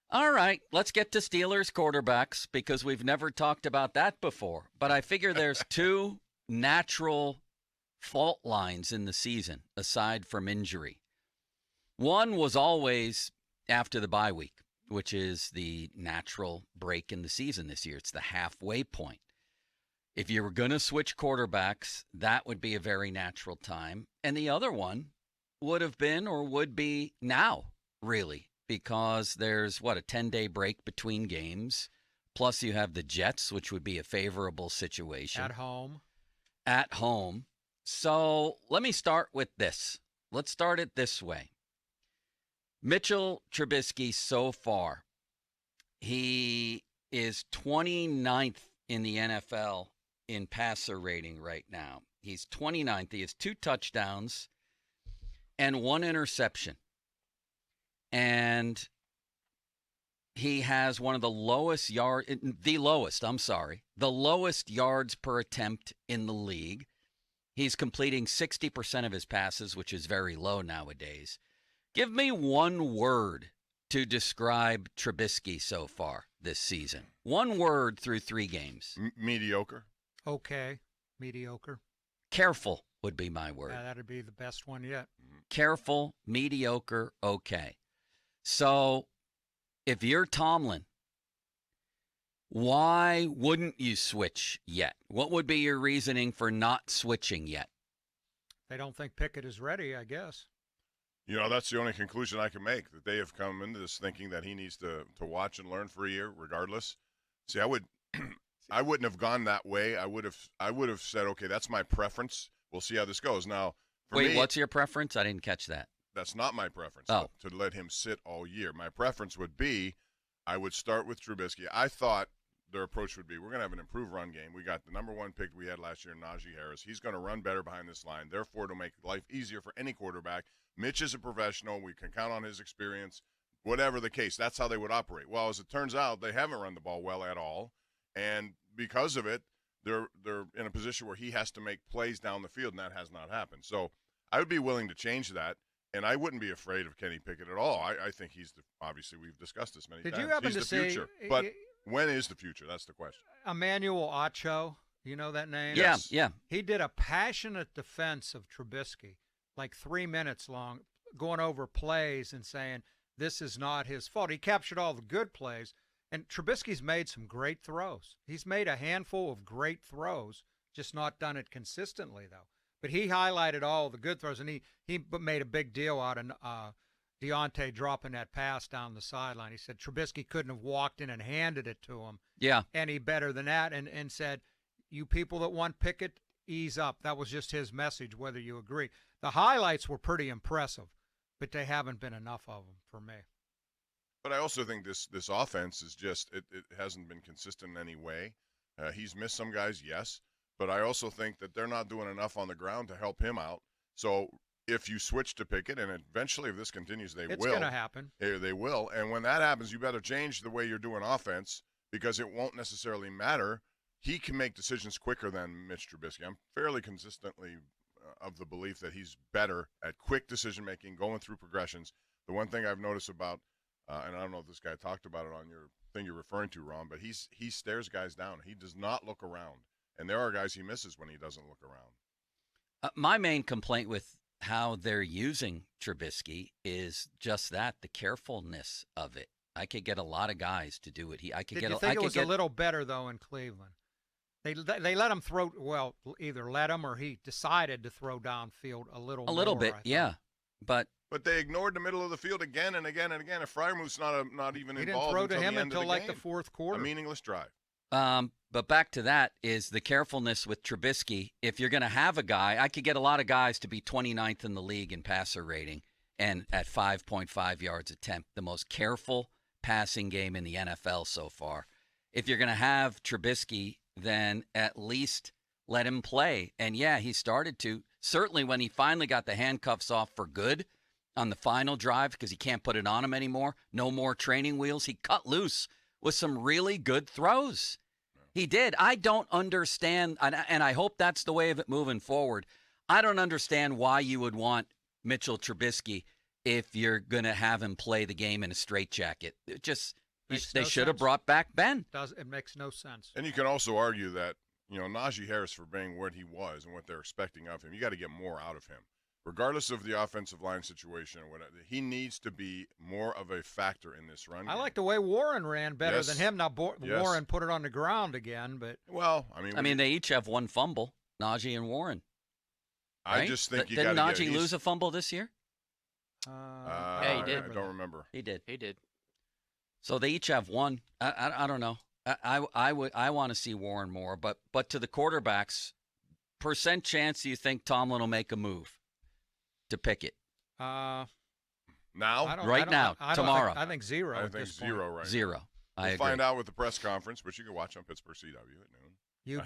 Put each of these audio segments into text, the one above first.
All right, let's get to Steelers quarterbacks because we've never talked about that before. But I figure there's two natural fault lines in the season aside from injury. One was always after the bye week, which is the natural break in the season this year. It's the halfway point. If you were going to switch quarterbacks, that would be a very natural time. And the other one would have been or would be now, really, because there's, a 10-day break between games. Plus, you have the Jets, which would be a favorable situation. At home. At home. So let me start with this. Let's start it this way. Mitchell Trubisky so far, he is 29th in the NFL in passer rating right now. He's 29th. He has 2 touchdowns and 1 interception. And he has one of the lowest the lowest yards per attempt in the league. He's completing 60% of his passes, which is very low nowadays. Give me one word to describe Trubisky so far this season. One word through 3 games. Mediocre. Okay. Mediocre. Careful would be my word. Yeah, that'd be the best one yet. Careful, mediocre, okay. So if you're Tomlin, why wouldn't you switch yet? What would be your reasoning for not switching yet? They don't think Pickett is ready, I guess. That's the only conclusion I can make, that they have come into this thinking that he needs to watch and learn for a year regardless. See, I wouldn't have gone that way. I would have said, okay, that's my preference. We'll see how this goes. Now, for me, what's your preference? I didn't catch that. That's not my preference, to let him sit all year. My preference would be I would start with Trubisky. I thought their approach would be, we're going to have an improved run game. We got the number 1 pick we had last year, Najee Harris. He's going to run better behind this line. Therefore, it'll make life easier for any quarterback. Mitch is a professional. We can count on his experience. Whatever the case, that's how they would operate. Well, as it turns out, they haven't run the ball well at all. And because of it, they're in a position where he has to make plays down the field, and that has not happened. So I would be willing to change that, and I wouldn't be afraid of Kenny Pickett at all. I think he's obviously we've discussed this many times. Did you happen he's to the future. But when is the future? That's the question. Emmanuel Acho, you know that name? Yes. Yeah. He did a passionate defense of Trubisky, like 3 minutes long, going over plays and saying this is not his fault. He captured all the good plays, and Trubisky's made some great throws. He's made a handful of great throws, just not done it consistently, though. But he highlighted all the good throws, and he made a big deal out of Deontay dropping that pass down the sideline. He said Trubisky couldn't have walked in and handed it to him any better than that, and said, you people that want Pickett, ease up. That was just his message, whether you agree. The highlights were pretty impressive, but they haven't been enough of them for me. But I also think this offense is just it hasn't been consistent in any way. He's missed some guys, yes, but I also think that they're not doing enough on the ground to help him out. So if you switch to Pickett, and eventually if this continues, it's going to happen. They will. And when that happens, you better change the way you're doing offense because it won't necessarily matter. He can make decisions quicker than Mitch Trubisky. I'm fairly consistently of the belief that he's better at quick decision-making, going through progressions. The one thing I've noticed about, and I don't know if this guy talked about it on your thing you're referring to, Ron, but he stares guys down. He does not look around. And there are guys he misses when he doesn't look around. My main complaint with how they're using Trubisky is just that, the carefulness of it. I could get a lot of guys to do it. Did you think it was a little better, though, in Cleveland? They let him throw, either let him or he decided to throw downfield a little bit, yeah. But they ignored the middle of the field again and again and again. If Freiermuth's not even he involved, didn't throw to him until like the fourth quarter. A meaningless drive. But back to that is the carefulness with Trubisky. If you're going to have a guy, I could get a lot of guys to be 29th in the league in passer rating and at 5.5 yards attempt, the most careful passing game in the NFL so far. If you're going to have Trubisky, then at least let him play. And, yeah, he started to. Certainly when he finally got the handcuffs off for good on the final drive because he can't put it on him anymore, no more training wheels, he cut loose with some really good throws. He did. I don't understand, and I hope that's the way of it moving forward. I don't understand why you would want Mitchell Trubisky if you're going to have him play the game in a straitjacket. It just Makes they no should have sense. brought back Ben. It makes no sense. And you can also argue that, Najee Harris, for being what he was and what they're expecting of him, you got to get more out of him. Regardless of the offensive line situation or whatever, he needs to be more of a factor in this run game. I like the way Warren ran better Yes. than him. Now, Yes. Warren put it on the ground again, but Well, I mean, they each have one fumble, Najee and Warren. I right? just think you got Didn't to Najee lose a fumble this year? Yeah, he did. I don't remember. He did. He did. So they each have one. I don't know. I want to see Warren more, but to the quarterbacks, percent chance you think Tomlin will make a move to Pickett? Now? Tomorrow. I think zero. I at think this zero point. right now. Zero. I We'll agree. find out with the press conference, which you can watch on Pittsburgh CW at noon.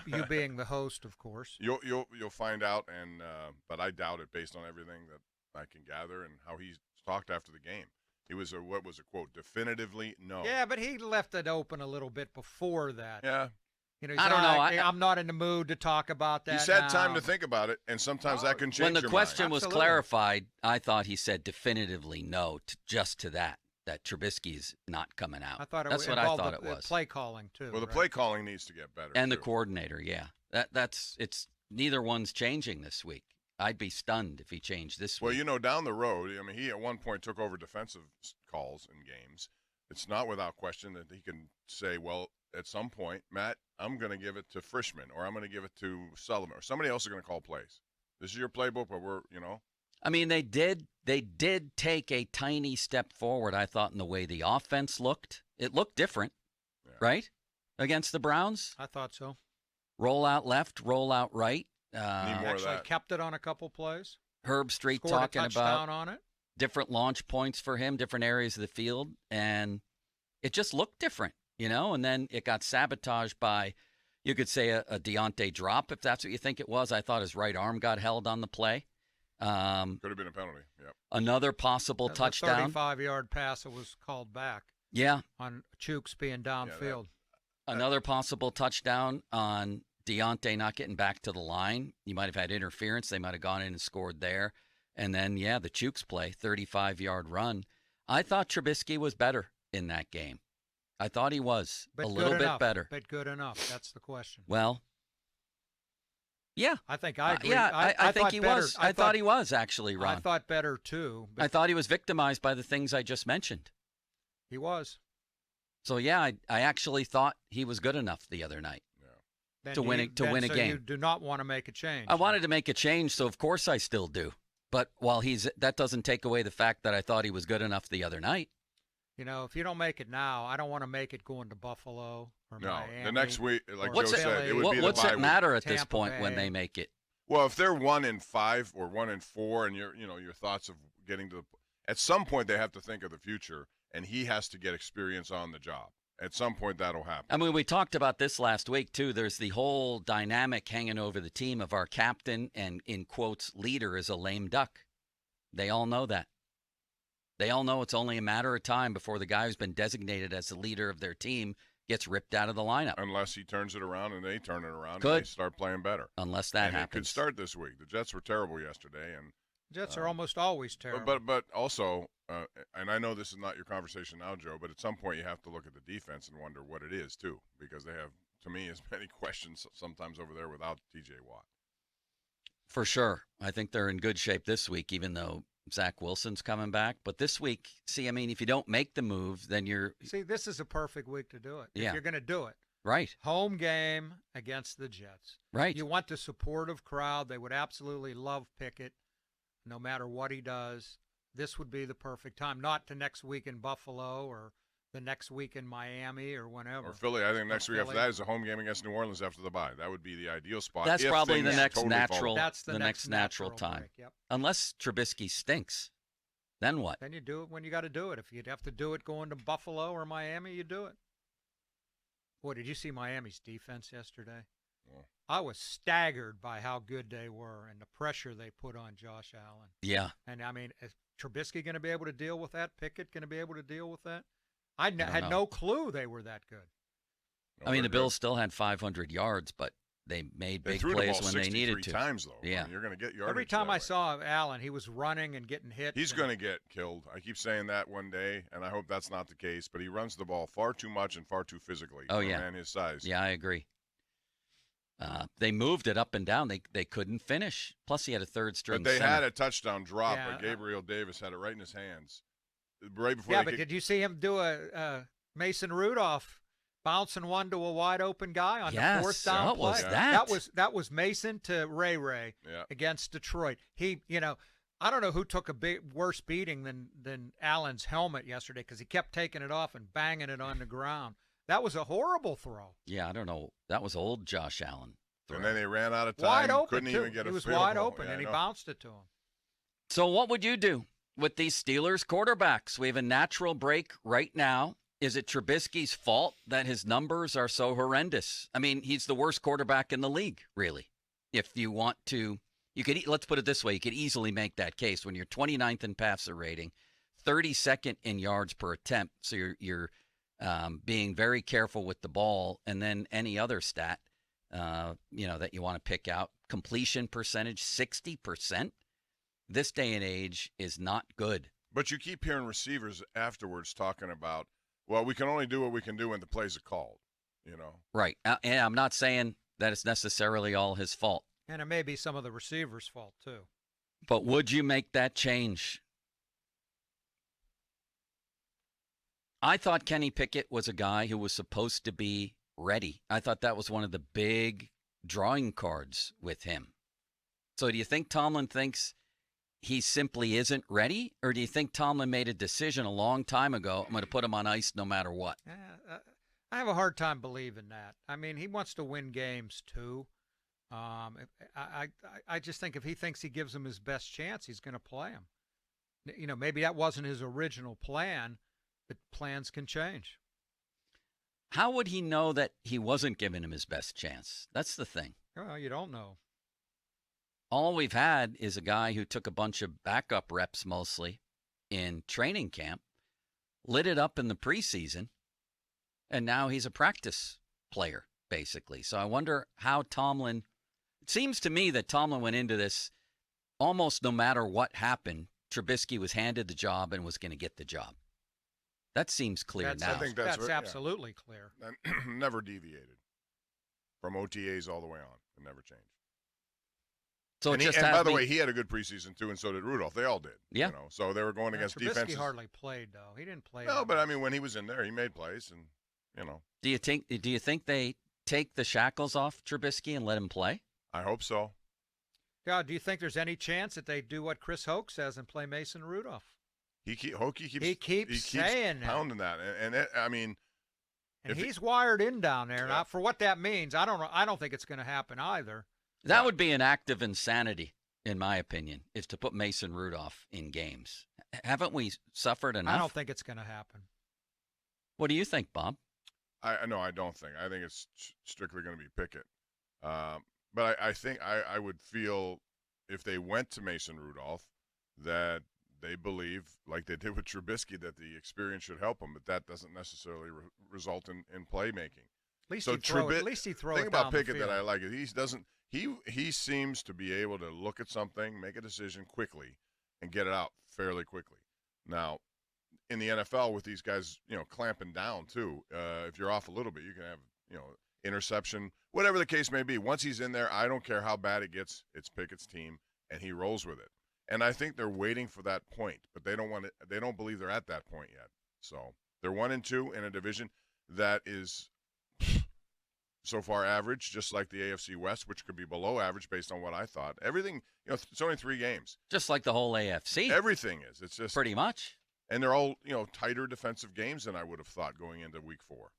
You being the host, of course. You'll find out, and but I doubt it based on everything that I can gather and how he's talked after the game. He was what was a quote, definitively no. Yeah, but he left it open a little bit before that. Yeah. He I don't know. I'm not in the mood to talk about that. He's had now. time to think about it, and sometimes that can change When the your question mind. was Absolutely. clarified, I thought he said definitively no just to that Trubisky's not coming out. I thought That's what I involved thought the it was. play calling too. Well, the right? play calling needs to get better. And the too. coordinator, yeah. It's neither one's changing this week. I'd be stunned if he changed this Well, week. down the road, I mean, he at one point took over defensive calls in games. It's not without question that he can say, well, at some point, Matt, I'm going to give it to Frischman, or I'm going to give it to Sullivan, or somebody else is going to call plays. This is your playbook, but we're. I mean, they did take a tiny step forward, I thought, in the way the offense looked. It looked different, Yeah. right? Against the Browns. I thought so. Roll out left, roll out right. Need more of Actually that. kept it on a couple plays. Herb Street Scored talking a touchdown about on it. different launch points for him, different areas of the field, and it just looked different, and then it got sabotaged by, you could say, a Deontay drop, if that's what you think it was. I thought his right arm got held on the play. Could have been a penalty. Yep. Another possible The touchdown. 35-yard pass that was called back Yeah, on Chooks being downfield. another possible touchdown on Deontay not getting back to the line. You might have had interference. They might have gone in and scored there. And then, the Chooks play, 35-yard run. I thought Trubisky was better in that game. I thought he was But a good little bit enough. better. But good enough. That's the question. Well, yeah. I think I agree. Yeah, I think thought he better. was. I thought he was, actually, Ron. I thought better, too. I But thought he was victimized by the things I just mentioned. he was. So, yeah, I actually thought he was good enough the other night. Then To win a then game. You do not want to make a change. I wanted to make a change, so of course I still do. But while that doesn't take away the fact that I thought he was good enough the other night. If you don't make it now, I don't want to make it going to Buffalo or No, Miami. the next week, like or Joe said, Philly. it would be the What's bye it week. matter at this Tampa point when Bay. they make it? Well, if they're 1-5 or 1-4, and your thoughts of getting to at some point they have to think of the future, and he has to get experience on the job. At some point, that'll happen. I mean, we talked about this last week, too. There's the whole dynamic hanging over the team of our captain and, in quotes, leader is a lame duck. They all know that. They all know it's only a matter of time before the guy who's been designated as the leader of their team gets ripped out of the lineup. Unless he turns it around and they turn it around Could. and they start playing better. Unless that and happens. it could start this week. The Jets were terrible yesterday, and Jets are almost always terrible. but also, and I know this is not your conversation now, Joe, but at some point you have to look at the defense and wonder what it is too, because they have, to me, as many questions sometimes over there without T.J. Watt. For sure. I think they're in good shape this week, even though Zach Wilson's coming back. But this week, see, I mean, if you don't make the move, then you're See, this is a perfect week to do it. Yeah. If you're going to do it. right. Home game against the Jets. Right. You want the supportive crowd. They would absolutely love Pickett no matter what he does. This would be the perfect time. Not the next week in Buffalo or the next week in Miami or whenever. Or Philly. I think next week after Philly. that is a home game against New Orleans after the bye. That would be the ideal spot. That's if probably the things next totally fall natural- apart. That's the, the next natural time. break, Yep. Unless Trubisky stinks. Then what? Then you do it when you got to do it. If you'd have to do it going to Buffalo or Miami, you do it. Boy, did you see Miami's defense yesterday? Yeah. I was staggered by how good they were and the pressure they put on Josh Allen. Yeah. And, I mean, is Trubisky going to be able to deal with that? Pickett going to be able to deal with that? I don't had know. no clue they were that good. I mean, They're the Bills still had 500 yards, but They made They big threw the plays ball when they 63 needed to. times, though. Yeah. I mean, you're going to get yardage. Every time that I way. saw Allen, he was running and getting hit. He's going to get killed. I keep saying that one day, and I hope that's not the case. But he runs the ball far too much and far too physically for a man his size. Yeah, I agree. They moved it up and down. They couldn't finish. Plus, he had a third string. But they center. had a touchdown drop, Yeah. but Gabriel Davis had it right in his hands. Right before Yeah, but did you see him do a Mason Rudolph bouncing one to a wide open guy on the fourth down what play? was that? That was Mason to Ray against Detroit. He, I don't know who took a worse beating than Allen's helmet yesterday because he kept taking it off and banging it on the ground. That was a horrible throw. Yeah, I don't know. That was old Josh Allen. And then they ran out of time. Wide open, Couldn't even get a He was field wide goal. open, Yeah, and I he know. bounced it to him. So what would you do with these Steelers quarterbacks? We have a natural break right now. Is it Trubisky's fault that his numbers are so horrendous? I mean, he's the worst quarterback in the league, really. If you want to, let's put it this way. You could easily make that case when you're 29th in passer rating, 32nd in yards per attempt. So you're being very careful with the ball, and then any other stat, that you want to pick out. Completion percentage, 60%. This day and age is not good. But you keep hearing receivers afterwards talking about, well, we can only do what we can do when the plays are called, Right. And I'm not saying that it's necessarily all his fault. And it may be some of the receivers' fault, too. But would you make that change? I thought Kenny Pickett was a guy who was supposed to be ready. I thought that was one of the big drawing cards with him. So do you think Tomlin thinks he simply isn't ready? Or do you think Tomlin made a decision a long time ago, I'm going to put him on ice no matter what? I have a hard time believing that. I mean, he wants to win games, too. I just think if he thinks he gives him his best chance, he's going to play him. Maybe that wasn't his original plan, but plans can change. How would he know that he wasn't giving him his best chance? That's the thing. Well, you don't know. All we've had is a guy who took a bunch of backup reps mostly in training camp, lit it up in the preseason, and now he's a practice player, basically. So I wonder how Tomlin – it seems to me that Tomlin went into this almost no matter what happened, Trubisky was handed the job and was going to get the job. That seems clear now. I think that's absolutely clear. And never deviated from OTAs all the way on. It never changed. So and by the way, he had a good preseason too, and so did Rudolph. They all did. Yeah. So they were going against Trubisky defenses. hardly played though. He didn't play. No, but I mean, when he was in there, he made plays, and Do you think they take the shackles off Trubisky and let him play? I hope so. God, do you think there's any chance that they do what Chris Hoke says and play Mason Rudolph? He keeps saying pounding that, I mean, and he's wired in down there. Yeah. Now, for what that means, I don't know. I don't think it's going to happen either. That would be an act of insanity, in my opinion, is to put Mason Rudolph in games. Haven't we suffered enough? I don't think it's going to happen. What do you think, Bob? No, I don't think. I think it's strictly going to be Pickett. But I think I would feel if they went to Mason Rudolph that they believe, like they did with Trubisky, that the experience should help him, but that doesn't necessarily result in playmaking. At least he throw it The thing about Pickett that I like is he seems to be able to look at something, make a decision quickly, and get it out fairly quickly. Now, in the NFL with these guys, clamping down too, if you're off a little bit, you can have, interception, whatever the case may be. Once he's in there, I don't care how bad it gets. It's Pickett's team, and he rolls with it. And I think they're waiting for that point, but they don't believe they're at that point yet. So they're 1-2 in a division that is so far average, just like the AFC West, which could be below average based on what I thought. Everything, it's only 3 games. Just like the whole AFC. Everything is. It's just pretty much. And they're all, tighter defensive games than I would have thought going into week 4.